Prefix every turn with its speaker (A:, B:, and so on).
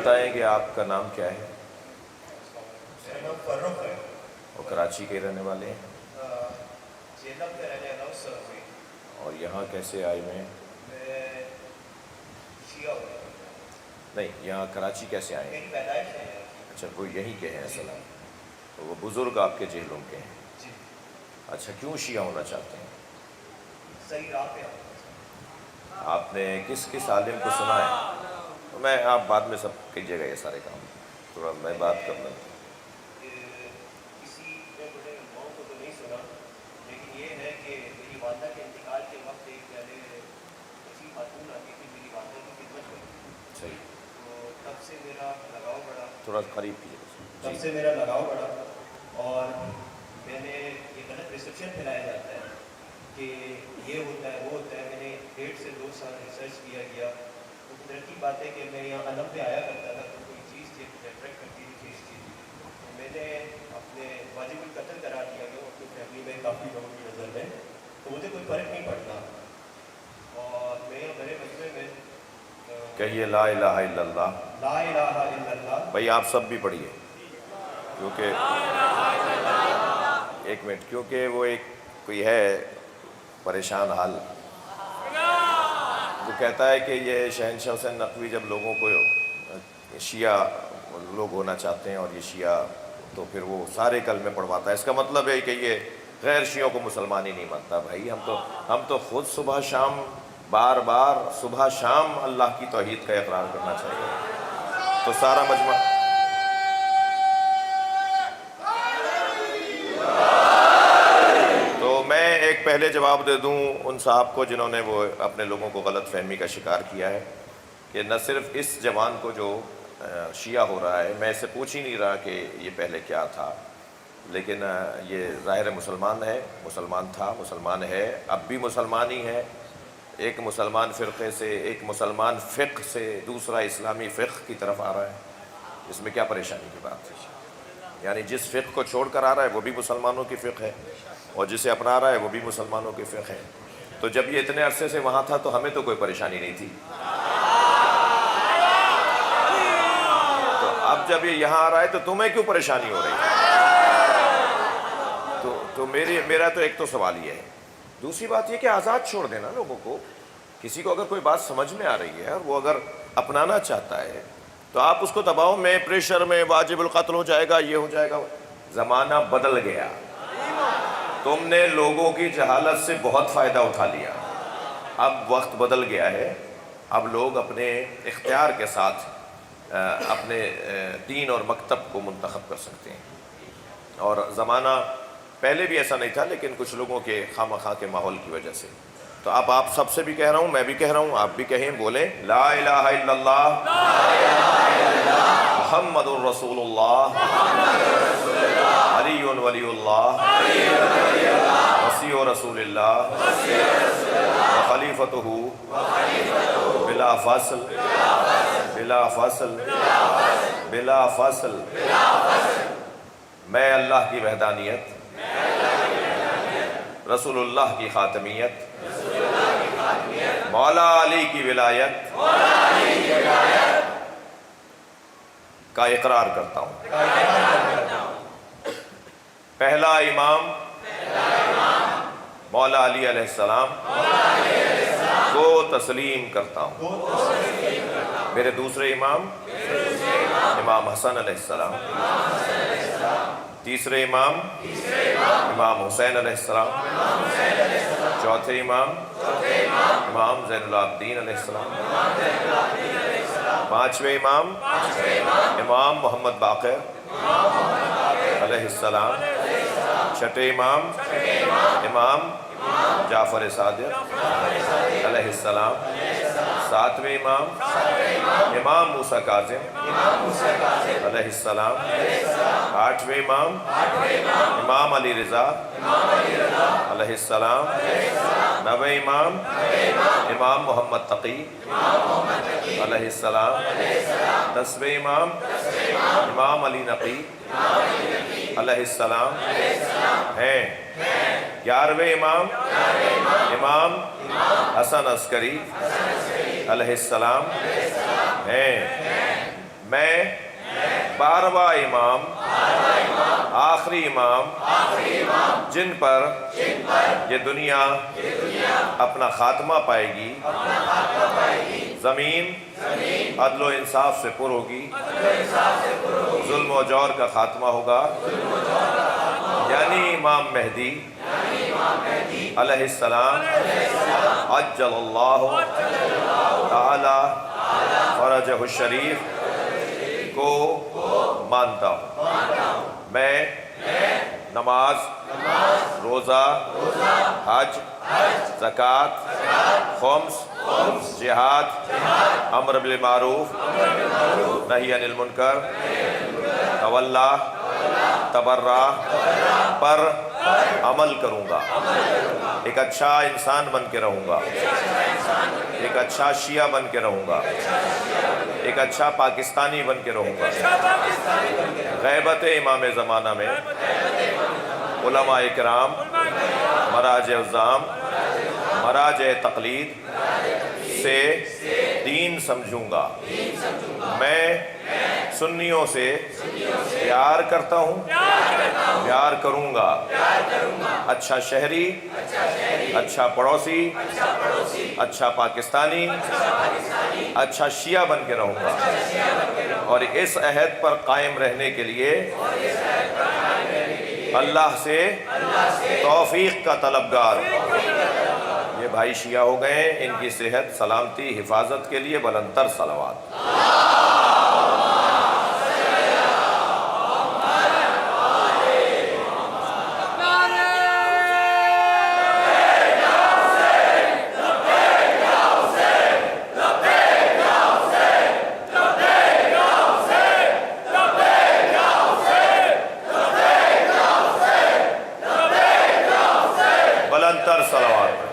A: بتائیں کہ آپ کا نام کیا ہے؟
B: میرا نام فرخ ہے
A: اور کراچی کے رہنے والے ہیں؟
B: جیلم کے رہنے والا ہوں سر میں.
A: اور یہاں کیسے آئے ہوئے ہیں؟
B: میں شیعہ ہوں.
A: نہیں، یہاں کراچی کیسے آئے ہیں؟
B: میری پیدائش ہے.
A: اچھا، وہ یہیں کے ہیں اصل؟ تو وہ بزرگ آپ کے جہلم کے ہیں؟
B: جی.
A: اچھا، کیوں شیعہ ہونا چاہتے ہیں؟
B: صحیح راہ پہ آؤں.
A: آپ نے کس کس عالم کو سنا ہے؟ میں آپ بعد میں سب کیجیے گا یہ سارے کام، تھوڑا میں بات کر لوں.
B: کسی بڑے علماؤں کو تو نہیں سنا، لیکن یہ ہے کہ میری والدہ کے انتقال کے وقت ایک پہلے ایسی خاتون آتی تھی میری والدہ کی خدمت میں.
A: صحیح،
B: تو تب سے میرا لگاؤ بڑھا.
A: تھوڑا قریب کیجیے.
B: تب سے میرا لگاؤ بڑھا اور میں نے یہ غلط پرسپشن پھیلایا جاتا ہے کہ یہ ہوتا ہے وہ ہوتا ہے. میں نے 1.5 سے 2 سال ریسرچ کیا گیا. تو قدرتی بات ہے کہ میں یہاں علم پہ آیا کرتا تھا تو کوئی چیز تھی اٹریکٹ کرتی تھی چیز تھی. تو میں نے اپنے واجب القتل قرار دیا گیا اپنی فیملی میں کافی لوگوں کی نظر میں. تو مجھے کوئی فرق نہیں پڑتا اور میں یہاں بڑے مجمع میں
A: کہیے لا الہ الا اللہ.
B: لا الہ الا اللہ.
A: بھائی آپ سب بھی پڑھیے، کیونکہ ایک منٹ، کیونکہ وہ ایک کوئی ہے پریشان حال، وہ کہتا ہے کہ یہ شہنشاہ حسین نقوی جب لوگوں کو شیعہ لوگ ہونا چاہتے ہیں اور یہ شیعہ، تو پھر وہ سارے کلمے پڑھواتا ہے. اس کا مطلب ہے کہ یہ غیر شیعوں کو مسلمان ہی نہیں مانتا. بھائی ہم تو خود صبح شام بار بار صبح شام اللہ کی توحید کا اقرار کرنا چاہیے. تو سارا مجمع تو میں ایک پہلے جواب دے دوں ان صاحب کو جنہوں نے وہ اپنے لوگوں کو غلط فہمی کا شکار کیا ہے کہ نہ صرف اس جوان کو جو شیعہ ہو رہا ہے، میں اسے پوچھ ہی نہیں رہا کہ یہ پہلے کیا تھا، لیکن یہ ظاہر مسلمان ہے، مسلمان تھا، مسلمان ہے، اب بھی مسلمان ہی ہے. ایک مسلمان فرقے سے، ایک مسلمان فقہ سے دوسرا اسلامی فقہ کی طرف آ رہا ہے. اس میں کیا پریشانی کی بات ہے؟ یعنی جس فقہ کو چھوڑ کر آ رہا ہے وہ بھی مسلمانوں کی فقہ ہے، اور جسے اپنا رہا ہے وہ بھی مسلمانوں کی فقہ ہے. تو جب یہ اتنے عرصے سے وہاں تھا تو ہمیں تو کوئی پریشانی نہیں تھی. تو اب جب یہ یہاں آ رہا ہے تو تمہیں کیوں پریشانی ہو رہی ہے؟ تو میرا تو ایک تو سوال یہ ہے. دوسری بات یہ کہ آزاد چھوڑ دینا لوگوں کو. کسی کو اگر کوئی بات سمجھ میں آ رہی ہے اور وہ اگر اپنانا چاہتا ہے تو آپ اس کو دباؤ میں، پریشر میں، واجب القتل ہو جائے گا، یہ ہو جائے گا. زمانہ بدل گیا. تم نے لوگوں کی جہالت سے بہت فائدہ اٹھا لیا. اب وقت بدل گیا ہے. اب لوگ اپنے اختیار کے ساتھ اپنے دین اور مکتب کو منتخب کر سکتے ہیں. اور زمانہ پہلے بھی ایسا نہیں تھا، لیکن کچھ لوگوں کے خواہ کے ماحول کی وجہ سے. تو اب آپ سب سے بھی کہہ رہا ہوں، میں بھی کہہ رہا ہوں، آپ بھی کہیں، بولیں لا الہ الا اللہ محمد الرسول اللہ علی ولی اللہ وصی رسول اللہ وخلیفتہ بلا فاصل بلا فاصل بلا فاصل. میں اللہ کی وحدانیت، رسول اللہ کی خاتمیت، مولا علی کی ولایت کا اقرار کرتا ہوں. پہلا امام مولا علی علیہ السلام کو تسلیم کرتا ہوں. میرے دوسرے امام امام حسن علیہ السلام، تیسرے امام امام حسین علیہ السلام، چوتھے امام امام زین العابدین علیہ السلام، پانچویں امام امام محمد باقر علیہ السلام، چھٹے امام امام جعفر صادق علیہ السلام، ساتویں امام امام موسیٰ کاظم علیہ السلام، آٹھویں امام امام علی رضا علیہ السلام، نویں امام امام محمد تقی علیہ السلام، دسویں امام امام علی نقی علیہ السلام ہیں. 11ویں امام امام حسن عسکری علیہ السلام ہیں. میں 12واں امام آخری امام جن پر یہ دنیا اپنا خاتمہ پائے گی، زمین عدل و انصاف سے پر ہوگی، ظلم و جور کا خاتمہ ہوگا، یعنی امام مہدی علیہ السلام عجل اللہ تعالی فرجہ الشریف کو مانتا ہوں۔ میں نماز، روزہ، حج، زکوٰۃ، خمس، جہاد، امر بالمعروف، نہی عن المنکر، تولا، تبرع پر عمل کروں گا، ایک اچھا انسان بن کے رہوں گا، ایک اچھا شیعہ بن کے رہوں گا، ایک اچھا پاکستانی بن کے رہوں گا۔ غیبت امام زمانہ میں علماء اکرام، مراجع الزام، مراجع تقلید سے دین سمجھوں گا۔ میں سنیوں سے پیار کرتا ہوں، پیار کروں گا، اچھا شہری، اچھا پڑوسی، اچھا پاکستانی، اچھا شیعہ بن کے رہوں گا، اور اس عہد پر قائم رہنے کے لیے اللہ سے توفیق کا طلبگار ہوں۔ یہ بھائی شیعہ ہو گئے ہیں، ان کی صحت، سلامتی، حفاظت کے لیے بلندتر صلوات۔ بلندتر صلوات۔